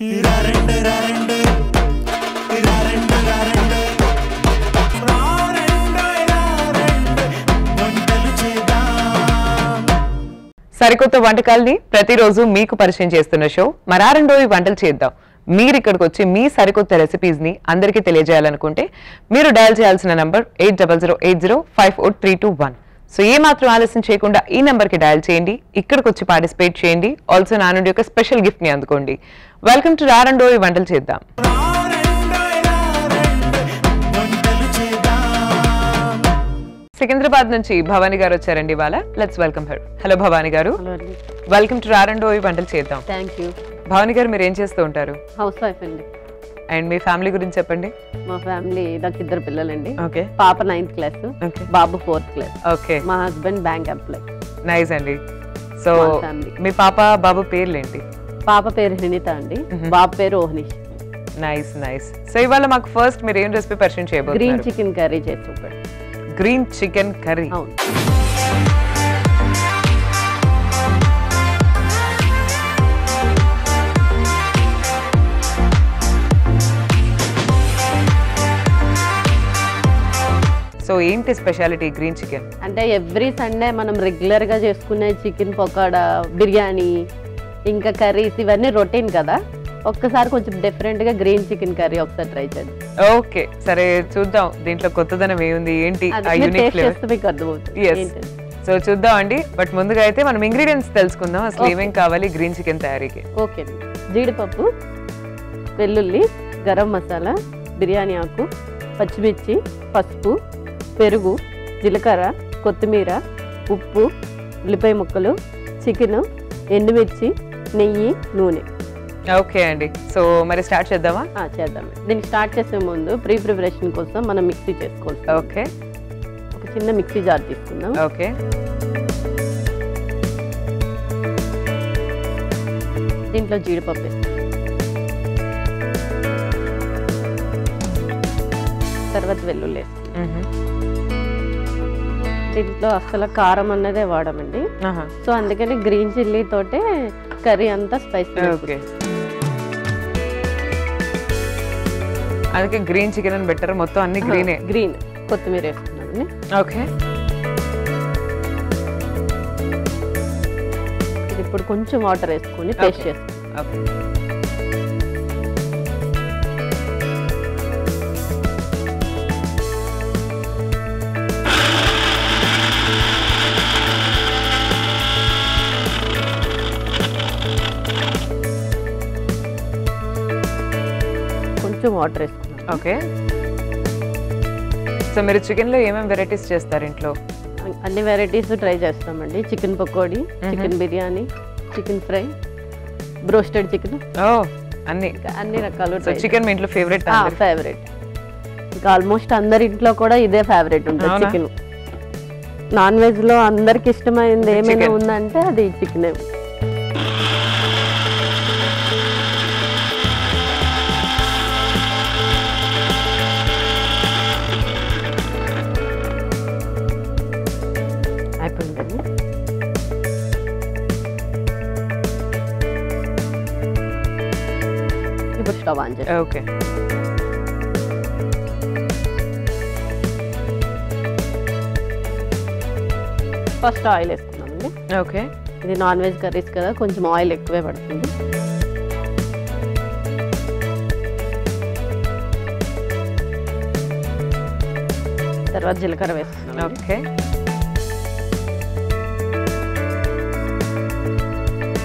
సరికొత్త వంటకాల్ని ప్రతిరోజు మీకు పరిచయం చేస్తున్న షో మరారెండోవి వంటలు చేద్దాం. మీరు ఇక్కడికి వచ్చి మీ సరికొత్త రెసిపీస్ ని అందరికీ తెలియజేయాలనుకుంటే మీరు డయల్ చేయాల్సిన నంబర్ 8008054321. సో ఏ మాత్రం ఆలస్యం చేయకుండా ఈ నంబర్ కి డయల్ చేయండి, ఇక్కడికి వచ్చి పార్టిసిపేట్ చేయండి. ఆల్సో నా నుండి ఒక స్పెషల్ గిఫ్ట్ ని అందుకోండి. వెల్కమ్ టు రారెండోవి వంటలు చేద్దాం. సికింద్రాబాద్ నుంచి భవానీ గారు వచ్చారండి ఇవాళ. Let's welcome her. Hello Bhavani గారు, వెల్కమ్ టు రారెండోవి వంటలు చేద్దాం. Thank you. భవానీ గారు, మీరు ఏం చేస్తూ ఉంటారు? హౌస్ వైఫ్ అండి. అండ్ మీ ఫ్యామిలీ గురించి చెప్పండి. మా ఫ్యామిలీ నాకు 2 పిల్లలండి. ఓకే. పాప 9th క్లాస్, బాబు 4th క్లాస్. ఓకే. మా హస్బెండ్ బ్యాంక్ ఎంప్లాయ్. నైస్ అండి. సో మీ పాప బాబు పేర్లేంటి? పాప పేరు హినిత అండి, బాబు పేరు ఓహనీష్. Nice nice. సో ఇవాళ మాకు ఫస్ట్ మీరు ఏం రెసిపీ పరిచయం చేయబోతున్నారు? గ్రీన్ చికెన్ కర్రీ చేసి చూపండి. Green chicken curry. అవును. సో ఏంటి స్పెషాలిటీ గ్రీన్ చికెన్? అంటే ఎవ్రీ సండే మనం రెగ్యులర్ గా చేసుకునే చికెన్ పకోడా, బిర్యానీ, ఇంకా కర్రీస్ ఇవన్నీ రొటీన్ కదా. ఒక్కసారి కొంచెం డిఫరెంట్ గా గ్రీన్ చికెన్ కర్రీ ఒకసారి ట్రై చేద్దాం. ఓకే, సరే చూద్దాం దీంట్లో కొత్తదనం ఏముంది, ఏంటి ఆ యూనిక్ ఫ్లేవర్. మీకు అర్థమవుతుంది. సో చూద్దాం అండి. బట్ ముందుగా అయితే మనం ఇంగ్రీడియంట్స్ తెలుసుకుందాం. అసలు ఏమేం కావాలి గ్రీన్ చికెన్ తయారీకి? ఓకే. జీడిపప్పు, వెల్లుల్లి, గరం మసాలా, బిర్యానీ ఆకు, పచ్చిమిర్చి, పసుపు, పెరుగు, జీలకర్ర, కొత్తిమీర, ఉప్పు, ఉల్లిపాయ ముక్కలు, చికెన్, ఎండుమిర్చి, నెయ్యి, నూనె. ఓకే అండి. సో మరి స్టార్ట్ చేద్దామా? చేద్దాం. దీనికి స్టార్ట్ చేసే ముందు ప్రిపరేషన్ కోసం మనం మిక్సీ చేసుకోవాలి. ఓకే. ఒక చిన్న మిక్సీ జార్ తీసుకుందాం. ఓకే. దీంట్లో జీడిపప్పు వేస్తాం. తర్వాత వెల్లుల్లి వేస్తాం. దీంట్లో అసలు కారం అన్నదే వాడమండి. సో అందుకని గ్రీన్ చిల్లీ తోటే కర్రీ అంతా స్పైసీ. ఓకే. అందుకే గ్రీన్ చికెన్ అని బెటర్. మొత్తం అన్ని గ్రీనే. గ్రీన్. కొత్తిమీర వేస్తున్నాను. ఓకే. ఇది ఇప్పుడు కొంచెం వాటర్ వేసుకొని పేస్ట్ చేస్తాం. ఓకే. కొంచెం వాటర్ వేసుకున్నాం. ఓకే. సో మీరు చికెన్ లో ఏమేమి వెరైటీస్ చేస్తారు ఇంట్లో? అన్ని వెరైటీస్ ట్రై చేస్తామండి. Chicken pakoda, chicken biryani, chicken fry, broasted chicken, అన్ని రకాలు. చికెన్ మీ ఇంట్లో ఫేవరెట్? ఫేవరెట్. ఇంకా ఆల్మోస్ట్ అందరి ఇంట్లో కూడా ఇదే ఫేవరెట్ ఉంటుంది చికెన్. నాన్ వెజ్ లో అందరికి ఇష్టమైంది ఏమైనా ఉందంటే అది చికెన్. అయిపోయిందండి. ఇప్పుడు స్టవ్ ఆన్ చేస్తాం. ఓకే. ఫస్ట్ ఆయిల్ వేసుకున్నామండి. ఓకే. ఇది నాన్ వెజ్ కర్రీస్ కదా, కొంచెం ఆయిల్ ఎక్కువే పడుతుంది. తర్వాత జీలకర్ర వేసుకున్నాం. ఓకే.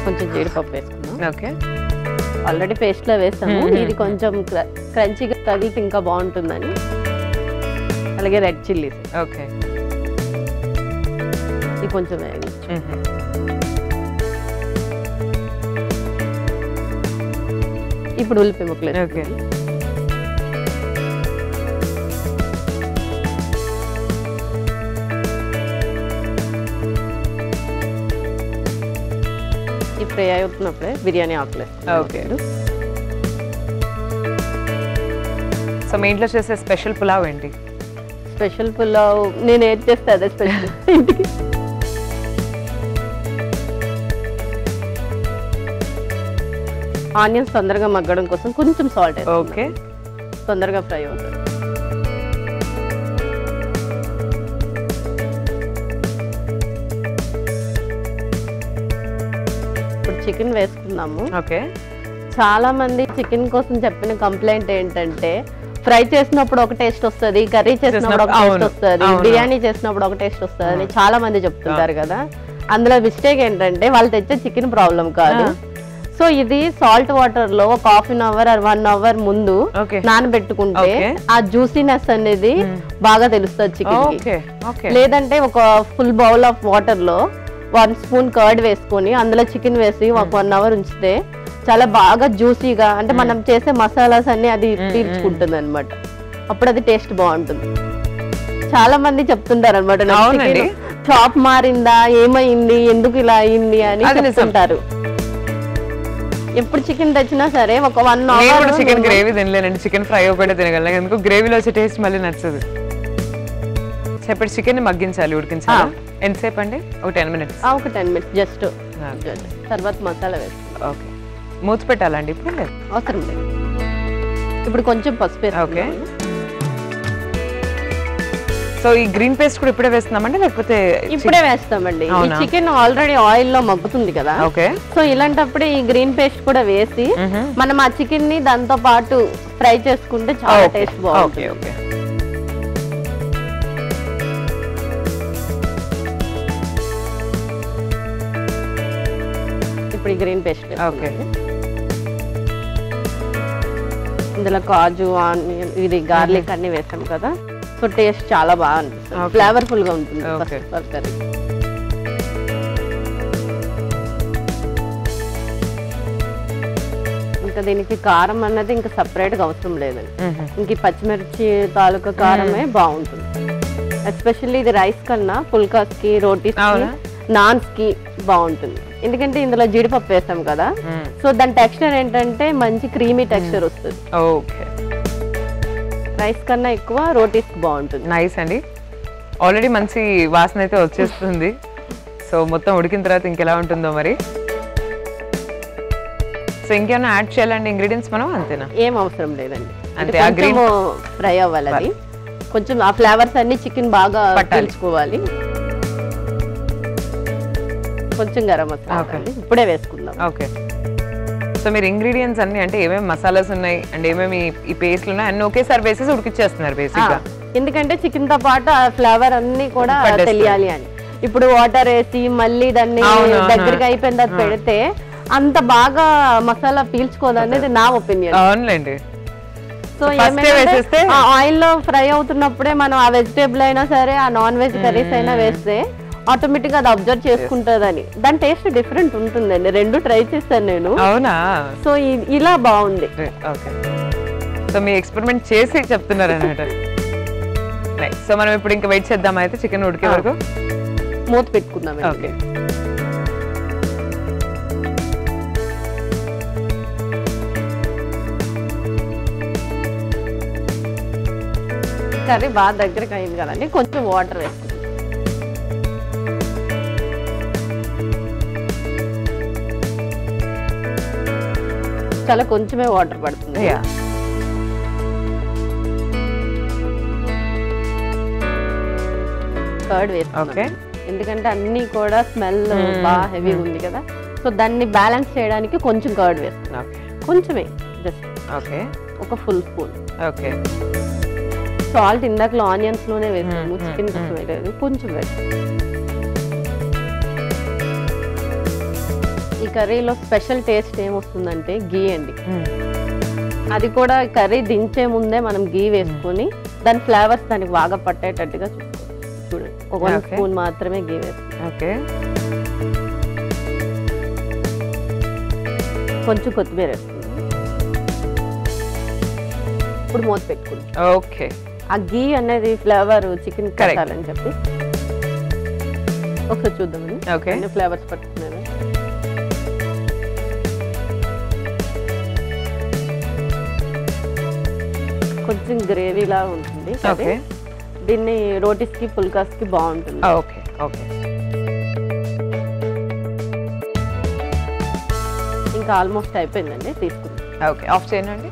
కొంచెం జీడిపప్పు వేసుకున్నాం. ఓకే. ఆల్రెడీ పేస్ట్ లో వేస్తాము. ఇది కొంచెం క్రంచీగా తగిలితే ఇంకా బాగుంటుందని. అలాగే రెడ్ చిల్లీస్. ఓకే. ఇది కొంచెం వేయించు. ఇప్పుడు ఉల్లిపాయ ముక్కలు. ఓకే. ఈ ఫ్రై అవుతున్నప్పుడే బిర్యానీ ఆకులు. ఓకే. సో మీ ఇంట్లో చేసే స్పెషల్ పులావ్ ఏంటి? స్పెషల్ పులావ్ నేను ఏది చేస్తే అదే స్పెషల్. ఇంటికి ఆనియన్స్ తొందరగా మగ్గడం కోసం కొంచెం సాల్ట్ ఓకే, తొందరగా ఫ్రై అవుతుంది. ఇప్పుడు చికెన్ వేసుకుందాము. ఓకే. చాలా మంది చికెన్ కోసం చెప్పిన కంప్లైంట్ ఏంటంటే ఫ్రై చేసినప్పుడు ఒక టేస్ట్ వస్తుంది, కర్రీ చేసినప్పుడు ఒక టేస్ట్ వస్తుంది, బిర్యానీ చేసినప్పుడు ఒక టేస్ట్ వస్తుంది అని చాలా మంది చెప్తుంటారు కదా. అందులో మిస్టేక్ ఏంటంటే వాళ్ళు తెచ్చే చికెన్ ప్రాబ్లం కాదు. సో ఇది సాల్ట్ వాటర్ లో ఒక half an hour or 1 hour ముందు నానబెట్టుకుంటే ఆ జ్యూసీనెస్ అనేది బాగా తెలుస్తుంది చికెన్ కి. లేదంటే ఒక ఫుల్ బౌల్ ఆఫ్ వాటర్ లో 1 స్పూన్ కర్డ్ వేసుకొని అందులో చికెన్ వేసి ఒక 1 అవర్ ఉంచితే చాలా బాగా జ్యూసీగా, అంటే మనం చేసే మసాలాస్ అన్ని అది పీల్చుకుంటుంది అనమాట. అప్పుడు అది టేస్ట్ బాగుంటుంది. చాలా మంది చెప్తుంటారు అనమాట, చాప్ మారిందా, ఏమైంది, ఎందుకు ఇలా అయింది అని చెప్తుంటారు. ఎప్పుడు చికెన్ తెచ్చినా సరే ఒక 1 అవర్. చికెన్ గ్రేవీ తినలేనండి, చికెన్ ఫ్రై ఒకటే తినగలను, ఎందుకు గ్రేవీలో వచ్చే టేస్ట్ మళ్ళీ నచ్చదు. చెప్పండి, చికెన్ మగ్గించాలి, ఉడికించాలి. ఎంతసేపు అండి? ఒక 10 minutes. ఒక 10 minutes జస్ట్. తర్వాత మసాలా వేస్తాం. ఓకే, మూత పెట్టాలండి ఇప్పుడు? అవసరం లేదు. ఇప్పుడు కొంచెం పసుపు వేస్తాం. ఓకే. సో ఈ గ్రీన్ పేస్ట్ కూడా ఇప్పుడే వేస్తున్నామండి లేకపోతే? ఇప్పుడే వేస్తామండి. ఈ చికెన్ ఆల్రెడీ ఆయిల్ లో మగ్గుతుంది కదా. ఓకే. సో ఇలాంటప్పుడు ఈ గ్రీన్ పేస్ట్ కూడా వేసి మనం ఆ చికెన్ ని దాంతో పాటు ఫ్రై చేసుకుంటే చాలా టేస్ట్ బాగుంటుంది. ఓకే. ఇప్పుడు ఈ గ్రీన్ పేస్ట్. ఓకే. ఇందులో కాజు, ఆనియన్, ఇది గార్లిక్ అన్ని వేసాం కదా. సో టేస్ట్ చాలా బాగా అనిపిస్తుంది, ఫ్లేవర్ఫుల్ గా ఉంటుంది కర్రీ. ఇంకా దీనికి కారం అన్నది ఇంకా సపరేట్ గా అవసరం లేదండి. ఇంక పచ్చిమిర్చి తాలూకా కారమే బాగుంటుంది. ఎస్పెషల్లీ ఇది రైస్ కన్నా పుల్కాస్ కి, రోటీస్ కి, నాన్స్ కి బాగుంటుంది. ఎందుకంటే ఇందులో జీడిపప్పు వేస్తాం కదా. సో దాని టెక్స్చర్ ఏంటంటే మంచి క్రీమీ టెక్స్చర్ వస్తుంది. ఓకే. రైస్ కన్నా ఎక్కువ రోటీస్ బాగుంటుంది. నైస్ అండి. ఆల్రెడీ మంచి వాసన అయితే వచ్చేస్తుంది. సో మొత్తం ఉడికిన తర్వాత ఇంకెలా ఉంటుందో మరి. సో ఇంకేమైనా యాడ్ చేయాలండి ఇంగ్రీడియంట్స్ మనం? అంతేనా? ఏం అవసరం లేదండి. అంటే కొంచెం ఫ్రై అవ్వాలి, అది కొంచెం ఆ ఫ్లేవర్స్ అన్ని చికెన్ బాగా పట్టించుకోవాలి. కొంచెం గరం మసాలా ఇప్పుడే వేసుకుందాం. ఓకే. సో మీరు ఇంగ్రీడియంట్స్ అన్ని అంటే ఏమేమి మసాలాస్ ఉన్నాయి అండ్ ఏమేమి ఈ పేస్ట్లు ఉన్నాయి అన్ని ఒకేసారి వేసేసి ఉడికిచ్చేస్తున్నారు బేసిక్ గా? ఎందుకంటే చికెన్ తో పాటు ఆ ఫ్లేవర్ అన్ని కూడా తెలియాలి అని. ఇప్పుడు వాటర్ వేసి మళ్ళీ దాన్ని దగ్గరికి అయిపోయిన తర్వాత పెడితే అంత బాగా మసాలా పీల్చుకోదు అనేది నా ఒపీనియన్. అవునులేండి. సో ఏమైనా ఆయిల్ లో ఫ్రై అవుతున్నప్పుడే మనం ఆ వెజిటేబుల్ అయినా సరే, ఆ నాన్ వెజ్ కర్రీస్ అయినా వేస్తే ఆటోమేటిక్ గా అది అబ్జర్వ్ చేసుకుంటుందని. దాని టేస్ట్ డిఫరెంట్ ఉంటుందండి. 2 ట్రై చేస్తాను నేను. అవునా? సో ఇలా బాగుంది. ఓకే. సో మీ ఎక్స్పెరిమెంట్ చేసి చెప్తున్నారు అన్నమాట. సో మనం ఇప్పుడు ఇంకా వెయిట్ చేద్దాం అయితే చికెన్ ఉడికే వరకు. మూత పెట్టుకుందాం. ఓకే. కర్రీ బాగా దగ్గరకు అయింది కదండి, కొంచెం వాటర్ వేసుకుందాం. చాలా కొంచెమే వాటర్ పడుతుంది. కర్డ్ వేస్తాం ఎందుకంటే అన్ని కూడా స్మెల్ బాగా హెవీ ఉంది కదా. సో దాన్ని బ్యాలెన్స్ చేయడానికి కొంచెం కర్డ్ వేస్తున్నాం. కొంచెమే, జస్ట్ ఒక ఫుల్ స్పూన్. ఓకే. సాల్ట్ ఇందాకలో ఆనియన్స్ లోనే వేసాము, చికెన్ కోసం వేయలేదు, కొంచెం వేస్తాం. ఈ కర్రీలో స్పెషల్ టేస్ట్ ఏమొస్తుందంటే గీ అండి. అది కూడా కర్రీ దించే ముందే మనం గీ వేసుకొని దాని ఫ్లేవర్స్ దానికి బాగా పట్టేటట్టుగా చూడండి. ఒక 1 స్పూన్ మాత్రమే గీ వేస్తాం. ఓకే. కొంచెం కొత్తిమీర వేసుకుందాం. ఇప్పుడు మూత పెట్టుకుందాం. ఓకే. ఆ గీ అనేది ఫ్లేవర్ చికెన్ కట్టాలని చెప్పి ఒకసారి చూద్దామండి. ఓకే. అన్ని ఫ్లేవర్స్ పట్టుకున్నాను. కొంచెం గ్రేవీలా ఉంటుంది. ఓకే. దీన్ని రోటీస్ కి, పుల్కాస్ కి బాగుంటుంది. ఓకే. ఓకే. ఇంకా ఆల్మోస్ట్ అయిపోయిందండి, తీసుకుందాం. ఓకే, ఆఫ్ చేయండి.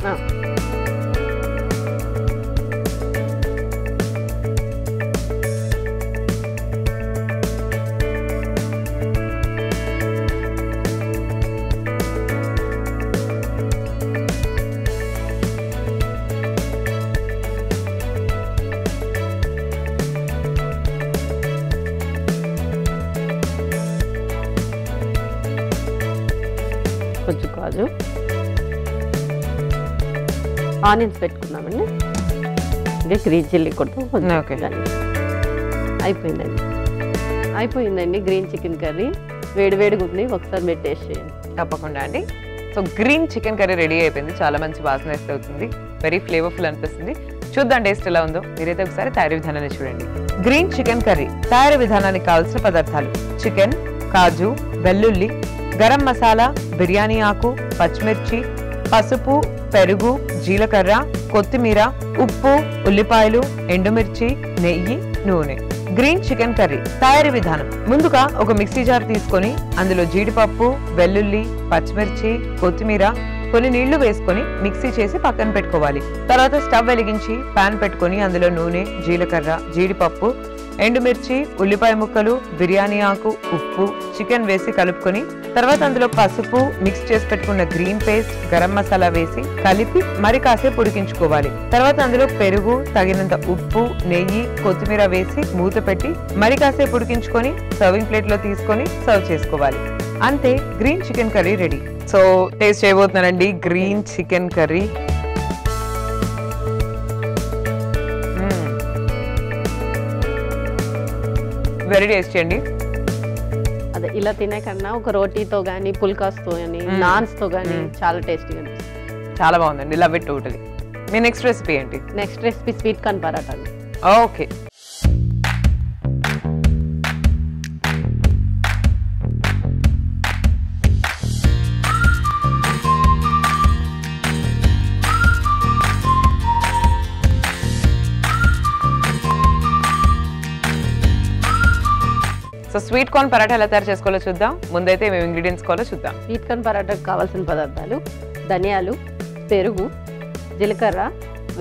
కొంచెం కాజు, ఆనియన్స్ పెట్టుకుందామండి. ఇంకా గ్రీన్ చిల్లీ కూడా అయిపోయిందండి. గ్రీన్ చికెన్ కర్రీ వేడివేడిగా ఉంది, ఒకసారి మీరు టేస్ట్ చేయండి. తప్పకుండా అండి. So green chicken curry ready అయిపోయింది. చాలా మంచి వాసన వేస్తే అవుతుంది, వెరీ ఫ్లేవర్ఫుల్ అనిపిస్తుంది. చూద్దాం టేస్ట్ ఎలా ఉందో. మీరైతే ఒకసారి తయారీ విధానాన్ని చూడండి. గ్రీన్ చికెన్ కర్రీ తయారీ విధానానికి కావాల్సిన పదార్థాలు: చికెన్, కాజు, వెల్లుల్లి, గరం మసాలా, బిర్యానీ ఆకు, పచ్చిమిర్చి, పసుపు, పెరుగు, జీలకర్ర, కొత్తిమీర, ఉప్పు, ఉల్లిపాయలు, ఎండుమిర్చి, నెయ్యి, నూనె. గ్రీన్ చికెన్ కర్రీ తయారీ విధానం: ముందుగా ఒక మిక్సీ జార్ తీసుకొని అందులో జీడిపప్పు, వెల్లుల్లి, పచ్చిమిర్చి, కొత్తిమీర, కొన్ని నీళ్లు వేసుకొని మిక్సీ చేసి పక్కన పెట్టుకోవాలి. తర్వాత స్టవ్ వెలిగించి పాన్ పెట్టుకొని అందులో నూనె, జీలకర్ర, జీడిపప్పు, ఎండుమిర్చి, ఉల్లిపాయ ముక్కలు, బిర్యానీ ఆకు, ఉప్పు, చికెన్ వేసి కలుపుకొని తర్వాత అందులో పసుపు, మిక్స్ చేసి పెట్టుకున్న గ్రీన్ పేస్ట్, గరం మసాలా వేసి కలిపి మరి కాసేపు ఉడికించుకోవాలి. తర్వాత అందులో పెరుగు, తగినంత ఉప్పు, నెయ్యి, కొత్తిమీర వేసి మూత పెట్టి మరి కాసేపు ఉడికించుకొని సర్వింగ్ ప్లేట్ లో తీసుకొని సర్వ్ చేసుకోవాలి. అంతే, green chicken curry ready. So taste చేయబోతున్నానండి green chicken curry. Very tasty అండి. అదే ఇలా తినే కన్నా ఒక రోటీతో కానీ, పుల్కాస్తో కానీ, నాన్స్తో కానీ చాలా టేస్టీగా అనిపిస్తుంది. చాలా బాగుందండి, లవ్ ఇట్ టోటలీ. మీ నెక్స్ట్ రెసిపీ ఏంటి? Next recipe sweet corn paratha అండి. Okay. So sweet corn paratha ఎలా తయారు చేసుకోవాలో చూద్దాం. ముందైతే మేము ఇంగ్రీడియంట్స్ కావాలో చూద్దాం. స్వీట్ కార్న్ పరాటాకు కావాల్సిన పదార్థాలు: ధనియాలు, పెరుగు, జీలకర్ర,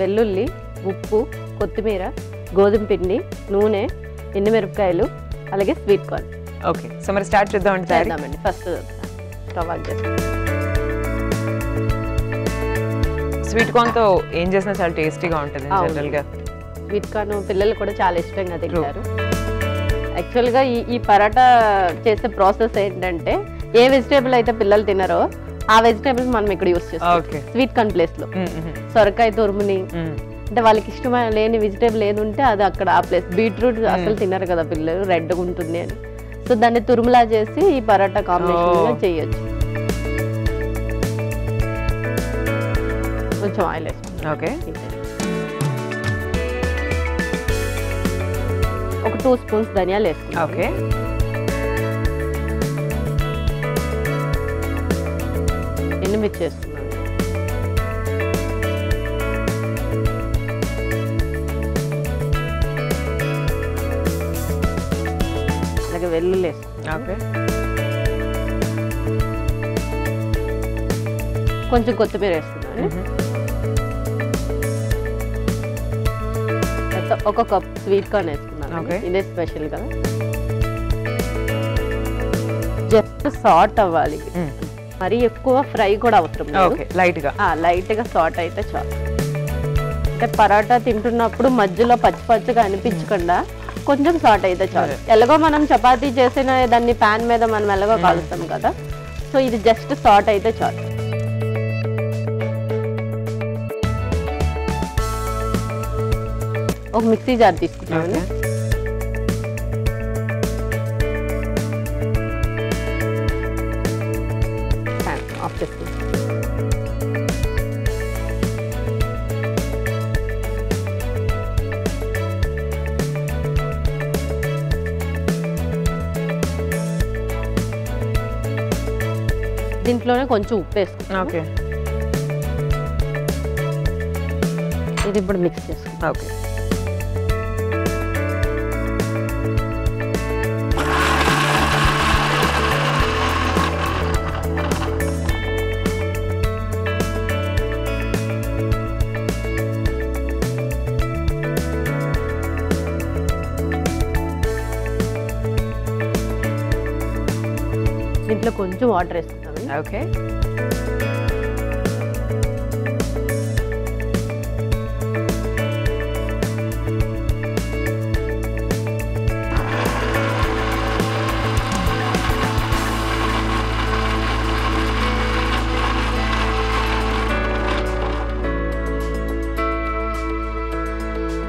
వెల్లుల్లి, ఉప్పు, కొత్తిమీర, గోధుమ పిండి, నూనె, ఎండుమిరపకాయలు, అలాగే స్వీట్ కార్న్. ఓకే, సో మరి స్టార్ట్ చేద్దామండి. చేద్దామండి. ఫస్ట్ స్టవ్ ఆన్ చేస్తాం. స్వీట్ కార్న్ తో ఏం చేసినా చాలా టేస్టీగా ఉంటుంది జనరల్ గా. స్వీట్ కార్న్ పిల్లలు కూడా చాలా ఇష్టంగా తింటారు. యాక్చువల్గా ఈ పరాటా చేసే ప్రాసెస్ ఏంటంటే, ఏ వెజిటేబుల్ అయితే పిల్లలు తినరో ఆ వెజిటేబుల్స్ మనం ఇక్కడ యూస్ చేస్తాం స్వీట్ కార్న్ ప్లేస్ లో. సొరకాయ తురుముని, అంటే వాళ్ళకి ఇష్టమైన లేని వెజిటేబుల్ ఏది ఉంటే అది అక్కడ ఆ ప్లేస్. బీట్రూట్ అసలు తినరు కదా పిల్లలు, రెడ్గా ఉంటుంది అని. సో దాన్ని తురుములా చేసి ఈ పరాటా కాంబినేషన్ చేయొచ్చు. కొంచెం ఆయిల్ వేసుకుంటాం. ఓకే, ఒక 2 స్పూన్స్ ధనియాలు వేసుకుంటాం. ఓకే, ఎండుమిర్చి వేసుకున్నాను. అలాగే వెల్లుల్లి వేసుకున్నాను. ఓకే, కొంచెం కొత్తిమీర వేసుకున్నాను. ఒక కప్ స్వీట్ కార్న్ వేసుకున్నాను. ఇదే స్పెషల్ కదా. జస్ట్ సాట్ అవ్వాలి, మరి ఎక్కువ ఫ్రై కూడా అవసరం లేదు. లైట్ గా సాట్ అయితే చాలు. అంటే పరాటా తింటున్నప్పుడు మధ్యలో పచ్చి పచ్చిగా అనిపించకుండా కొంచెం సాట్ అయితే చాలు. ఎలాగో మనం చపాతీ చేసిన దాన్ని ప్యాన్ మీద మనం ఎలాగో కాలుస్తాం కదా, సో ఇది జస్ట్ సాట్ అయితే చాలు. ఒక మిక్సీ జార్ తీసుకుంటామండి. ఆఫ్ చేస్తాం. దీంట్లోనే కొంచెం ఉప్పు వేసుకుంటాం. ఓకే, ఇది ఇప్పుడు మిక్స్ చేసుకుంటాం. ఓకే, దీంట్లో కొంచెం వాటర్ వేసుకుంటామండి. ఓకే.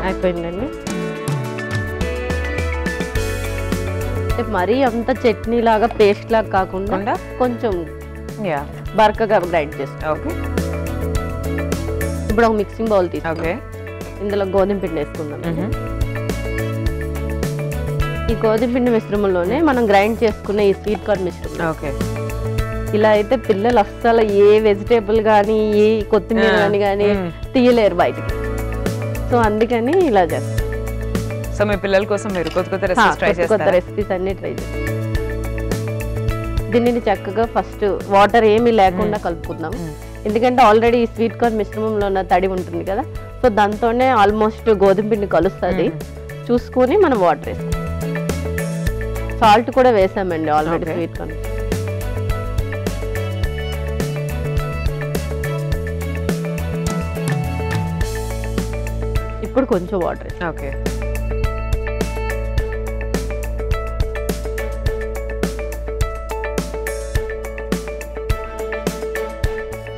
అయిపోయిందండి. మరీ అంత చట్నీ లాగా పేస్ట్ లాగా కాకుండా కొంచెం బరకగా గ్రైండ్ చేస్తాం. ఓకే. ఇప్పుడు ఒక మిక్సింగ్ బౌల్ తీసుకుంటాం. ఇందులో గోధుమ పిండి వేసుకుందాం. ఈ గోధుమ పిండి మిశ్రమంలోనే మనం గ్రైండ్ చేసుకున్న ఈ స్వీట్ కార్న్ మిశ్రమం. ఓకే. ఇలా అయితే పిల్లలు అస్సలు ఏ వెజిటేబుల్ కానీ ఏ కొత్తిమీర కానీ తీయలేరు బయటికి. సో అందుకని ఇలా చేస్తాం. సో మీ పిల్లల కోసం మీరు కొత్త కొత్త రెసిపీస్ ట్రై చేస్తారా? కొత్త రెసిపీస్ అన్ని ట్రై చేస్తాం. దీనిని చక్కగా ఫస్ట్ వాటర్ ఏమీ లేకుండా కలుపుకుందాం. ఎందుకంటే ఆల్రెడీ ఈ స్వీట్ కార్న్ మిశ్రమంలో ఉన్న తడి ఉంటుంది కదా, సో దాంతోనే ఆల్మోస్ట్ గోధుమ పిండి కలుస్తుంది. చూసుకొని మనం వాటర్ వేస్తాం. సాల్ట్ కూడా వేసామండి ఆల్రెడీ స్వీట్ కార్న్. ఇప్పుడు కొంచెం వాటర్. ఓకే.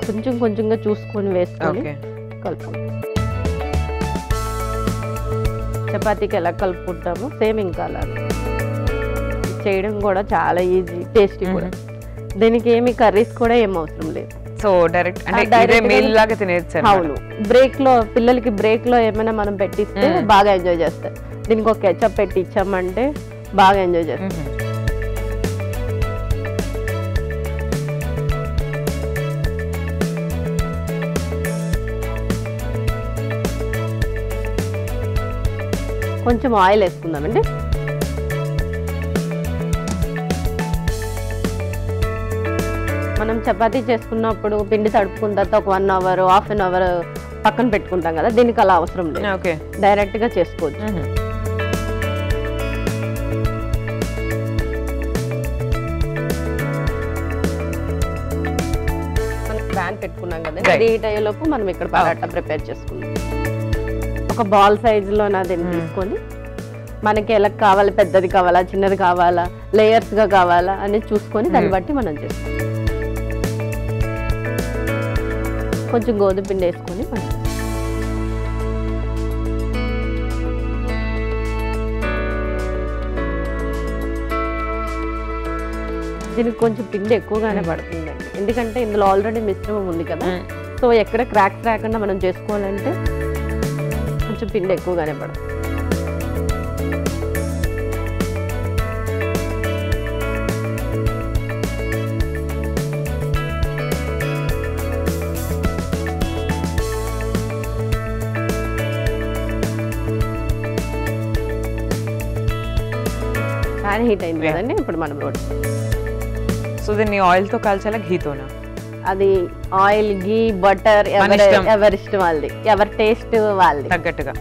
కొంచెం కొంచెంగా చూసుకొని వేసుకొని కలుపుకుంటాం. చపాతీకి ఎలా కలుపుకుంటామో సేమ్ ఇంకా అలా చేయడం కూడా చాలా ఈజీ, టేస్టీ కూడా. దీనికి ఏమి కర్రీస్ కూడా ఏం అవసరం లేదు. సో డైరెక్ట్ అంటే ఇదే మీల్ లాగా తినేయొచ్చు. అవును. బ్రేక్ లో పిల్లలకి బ్రేక్ లో ఏమైనా మనం పెట్టిస్తే బాగా ఎంజాయ్ చేస్తారు. దీనికి ఒక కెచప్ పెట్టి ఇచ్చామంటే బాగా ఎంజాయ్ చేస్తారు. కొంచెం ఆయిల్ వేసుకుందామండి. మనం చపాతీ చేసుకున్నప్పుడు పిండి తడుపుకున్న తర్వాత ఒక 1 అవర్ హాఫ్ అన్ అవర్ పక్కన పెట్టుకుంటాం కదా, దీనికి అలా అవసరం లేదు. డైరెక్ట్ గా చేసుకోవచ్చు. మనం ప్యాన్ పెట్టుకున్నాం కదా, హీట్ అయ్యేలోపు మనం ఇక్కడ పరాటా ప్రిపేర్ చేసుకుందాం. ఒక బాల్ సైజ్ లో దీన్ని తీసుకొని మనకి ఎలా కావాలి, పెద్దది కావాలా చిన్నది కావాలా లేయర్స్ గా కావాలా అని చూసుకొని దాన్ని బట్టి మనం చేస్తాం. కొంచెం గోధుమ పిండి వేసుకొని మనం దీనికి కొంచెం పిండి ఎక్కువగానే పడుతుందండి. ఎందుకంటే ఇందులో ఆల్రెడీ మిశ్రమం ఉంది కదా, సో ఎక్కడ క్రాక్స్ రాకుండా మనం చేసుకోవాలంటే కొంచెం పిండి ఎక్కువగానే పడుతుంది. ప్యాన్ హీట్ అయింది కదండి, ఇప్పుడు మనం రోటీ. సో దీన్ని ఆయిల్ తో కాల్చాలా ఘీతోనా? అది ఆయిల్ గీ బటర్ ఎవరిష్టం వాళ్ళది, ఎవరి టేస్ట్ వాళ్ళది తగ్గట్టుగా.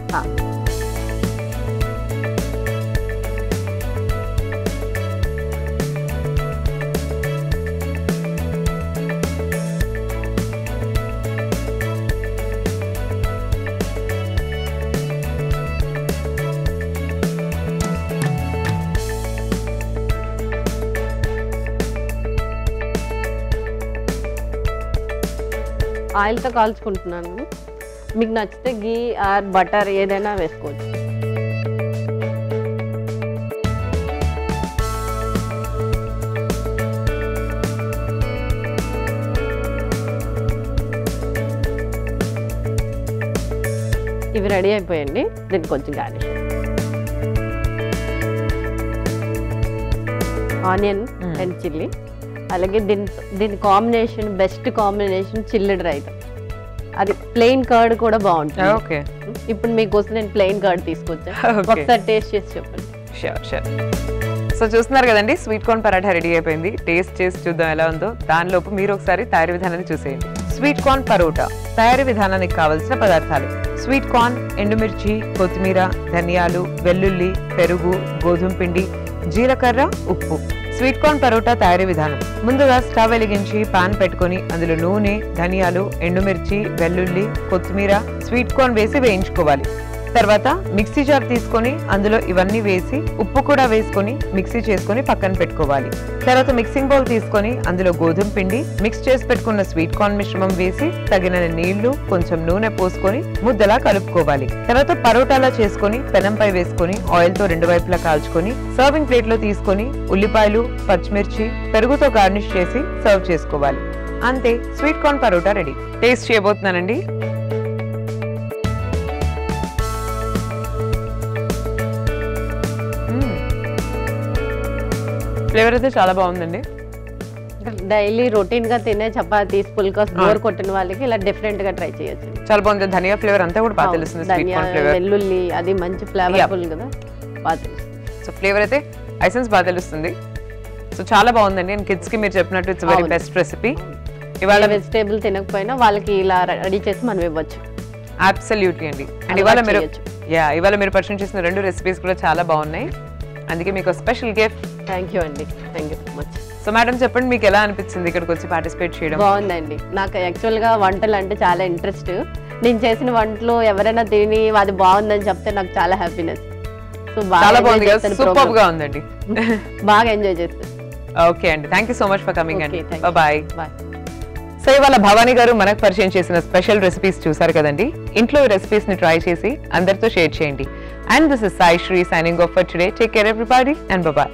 ఆయిల్తో కాల్చుకుంటున్నాను. మీకు నచ్చితే గీ ఆర్ బటర్ ఏదైనా వేసుకోవచ్చు. ఇవి రెడీ అయిపోయండి. దీనికి కొంచెం గార్నిష్, ఆనియన్ అండ్ చిల్లీ. అలాగే దీని కాంబినేషన్, బెస్ట్ కాంబినేషన్ చిల్లిడ్ రైతా. అది ప్లెయిన్ కర్డ్ కూడా బాగుంటుంది. ఓకే, ఇప్పుడు మీకోసం నేను ప్లెయిన్ కర్డ్ తీసుకొచ్చా, ఒకసారి టేస్ట్ చేసి చెప్పండి. Sure sure. సో చూస్తున్నారు కదండి, స్వీట్ కార్న్ పరాఠా రెడీ అయిపోయింది. టేస్ట్ చేసి చూద్దాం ఎలా ఉందో. దానిలోపు మీరు ఒకసారి తయారీ విధానాన్ని చూసేయండి. స్వీట్ కార్న్ పరోటా తయారీ విధానానికి కావలసిన పదార్థాలు: స్వీట్ కార్న్, ఎండుమిర్చి, కొత్తిమీర, ధనియాలు, వెల్లుల్లి, పెరుగు, గోధుమ పిండి, జీలకర్ర, ఉప్పు. స్వీట్ కార్న్ పరోటా తయారీ విధానం. ముందుగా స్టవ్ వెలిగించి పాన్ పెట్టుకొని అందులో నూనె, ధనియాలు, ఎండుమిర్చి, వెల్లుల్లి, కొత్తిమీర, స్వీట్ కార్న్ వేసి వేయించుకోవాలి. తర్వాత మిక్సీ జార్ తీసుకొని అందులో ఇవన్నీ వేసి ఉప్పు కూడా వేసుకొని మిక్సీ చేసుకొని పక్కన పెట్టుకోవాలి. తర్వాత మిక్సింగ్ బౌల్ తీసుకొని అందులో గోధుమ పిండి, మిక్స్ చేసి పెట్టుకున్న స్వీట్ కార్న్ మిశ్రమం వేసి తగిన నీళ్లు, కొంచెం నూనె పోసుకొని ముద్దలా కలుపుకోవాలి. తర్వాత పరోటాలా చేసుకొని పెనంపై వేసుకొని ఆయిల్ తో 2 వైపులా కాల్చుకొని సర్వింగ్ ప్లేట్ లో తీసుకొని ఉల్లిపాయలు, పచ్చిమిర్చి, పెరుగుతో గార్నిష్ చేసి సర్వ్ చేసుకోవాలి. అంతే, sweet corn paratha ready. Taste చేయబోతున్నానండి. ఫ్లేవర్ అయితే చాలా బాగుందండి. డైలీ రొటీన్ గా తినే చపాతీస్, పుల్కాస్ బోర్ కొట్టిన వాళ్ళకి ఇలా డిఫరెంట్ గా ట్రై చేయొచ్చు. చాలా బాగుంది. ధనియా ఫ్లేవర్ అంతా కూడా బాగా తెలుస్తుంది. ధనియా, వెల్లుల్లి అది మంచి ఫ్లేవర్ఫుల్ కదా, బాగా తెలుస్తుంది. సో ఫ్లేవర్ అయితే ఐసెన్స్ బాగా తెలుస్తుంది. సో చాలా బాగుందండి. అండ్ కిడ్స్ కి మీరు చెప్పినట్టు ఇట్స్ వెరీ బెస్ట్ రెసిపీ. ఇవాళ వెజిటేబుల్ తినకపోయినా వాళ్ళకి ఇలా రెడీ చేసి మనం ఇవ్వచ్చు. అబ్సల్యూట్లీ అండి. అండ్ ఇవాళ మీరు పరిచయం చేసిన 2 రెసిపీస్ కూడా చాలా బాగున్నాయి. అందుకే మీకు స్పెషల్ గిఫ్ట్. థ్యాంక్ యూ అండి, thank you so much. So madam చెప్పండి, మీకు ఎలా అనిపించింది ఇక్కడికి వచ్చి పార్టిసిపేట్ చేయడం? బాగుందండి. నాకు యాక్చువల్గా వంటలు అంటే చాలా ఇంట్రెస్ట్. నేను చేసిన వంటలు ఎవరైనా తిని అది బాగుందని చెప్తే నాకు చాలా హ్యాపీనెస్. సో చాలా బాగుంది కదా, సూపర్ గా ఉందండి. బాగా ఎంజాయ్ చేస్తాను. ఓకే అండి, thank you so much for coming అండి. Bye bye. సో ఇవాళ భవానీ గారు మనకు పరిచయం చేసిన స్పెషల్ రెసిపీస్ చూసారు కదండి. ఇంట్లో ఈ రెసిపీస్ ని ట్రై చేసి అందరితో షేర్ చేయండి. And this is Sai Sri signing off for today. Take care everybody and bye.